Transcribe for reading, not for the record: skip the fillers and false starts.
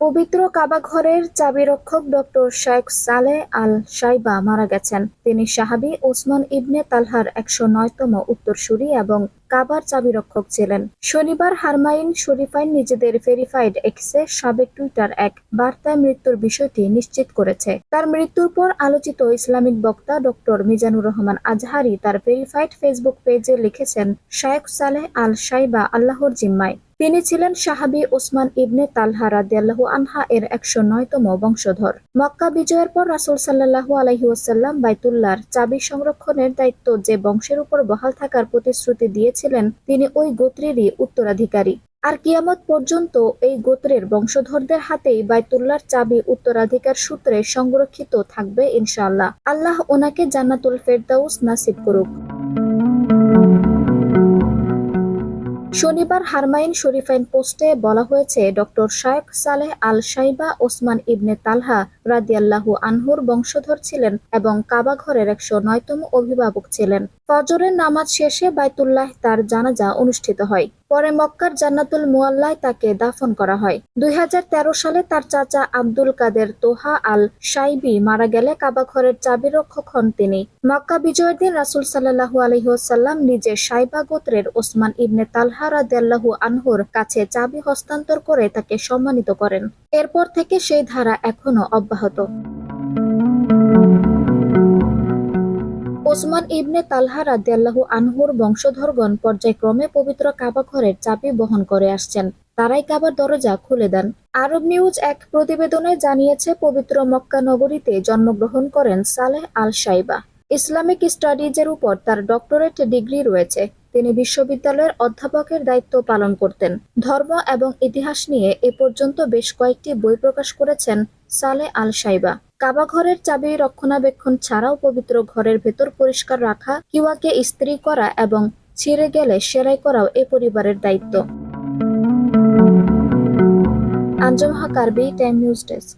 পবিত্র কাবা ঘরের চাবিরক্ষক ডক্টর শেখ সালেহ আল শাইবা মারা গেছেন। তিনি সাহাবী ওসমান ইবনে তালহার ১০৯তম উত্তরসূরি এবং কাবার চাবিরক্ষক ছিলেন। শনিবার হারমাইন শরীফাইন নিজেদের ভেরিফাইড এক্সে সাবেক টুইটার এক বার্তায় মৃত্যুর বিষয়টি নিশ্চিত করেছে। তার মৃত্যুর পর আলোচিত ইসলামিক বক্তা ডক্টর মিজানুর রহমান আজহারি তার ভেরিফাইড ফেসবুক পেজে লিখেছেন, শেখ সালেহ আল শাইবা আল্লাহর জিম্মায়। তিনি ছিলেন সাহাবী ওসমান ইবনে তালহা রাদিয়াল্লাহু আনহা এর ১০৯তম বংশধর। মক্কা বিজয়ের পর রাসূল সাল্লাল্লাহু আলাইহি ওয়াসাল্লাম বাইতুল্লাহর চাবি সংরক্ষণের দায়িত্ব যে বংশের উপর বহাল থাকার প্রতিশ্রুতি দিয়েছিলেন, তিনি ওই গোত্রেরই উত্তরাধিকারী। আর কিয়ামত পর্যন্ত এই গোত্রের বংশধরদের হাতেই বাইতুল্লাহর চাবি উত্তরাধিকার সূত্রে সংরক্ষিত থাকবে ইনশাআল্লাহ। আল্লাহ ওনাকে জান্নাতুল ফেরদাউস নাসিব করুক। শনিবার হারমাইন শরীফাইন পোস্টে বলা হয়েছে, ডক্টর শেখ সালেহ আল শাইবা ওসমান ইবনে তালহা রাদিয়াল্লাহু আনহুর বংশধর ছিলেন এবং কাবা ঘরের ১০৯তম অভিভাবক ছিলেন। ফজরের নামাজ শেষে বাইতুল্লাহ তার জানাজা অনুষ্ঠিত হয়। পরে মক্কার জান্নাতুল মুআল্লায় তাকে দাফন করা হয়। ২০১৩ সালে তার চাচা আব্দুল কাদের তোহা আল শাইবি মারা গেলে কাবা ঘরের চাবিরক্ষক হন তিনি। মক্কা বিজয়ের দিন রাসূল সাল্লাল্লাহু আলাইহি ওয়াসাল্লাম নিজে শাইবা গোত্রের ওসমান ইবনে তালহা রাদিয়াল্লাহু আনহুর কাছে চাবি হস্তান্তর করে তাকে সম্মানিত করেন। এরপর থেকে সেই ধারা এখনো অব্যাহত। ওসমান ইবনে তালহা রাদিয়াল্লাহু আনহুর বংশধরগণ পর্যায়ক্রমে পবিত্র কাবা ঘরের চাবি বহন করে আসছেন। তারাই কাবার দরজা খুলে দেন। আরব নিউজ এক প্রতিবেদনে জানিয়েছে, পবিত্র মক্কা নগরীতে জন্মগ্রহণ করেন সালেহ আল শাইবা। ইসলামিক স্টাডিজের উপর তার ডক্টরেট ডিগ্রি রয়েছে। তিনি বিশ্ববিদ্যালয়ের অধ্যাপকের দায়িত্ব পালন করতেন। ধর্ম এবং ইতিহাস নিয়ে এ পর্যন্ত বেশ কয়েকটি বই প্রকাশ করেছেন সালেহ আল শাইবা। কাবা ঘরের চাবি রক্ষণাবেক্ষণ ছাড়াও পবিত্র ঘরের ভেতর পরিষ্কার রাখা, কিওয়াকে ইস্ত্রি করা এবং ছিঁড়ে গেলে সেলাই করাও এ পরিবারের দায়িত্ব। আঞ্জুম হক আরবি, টাইম নিউজ ডেস্ক।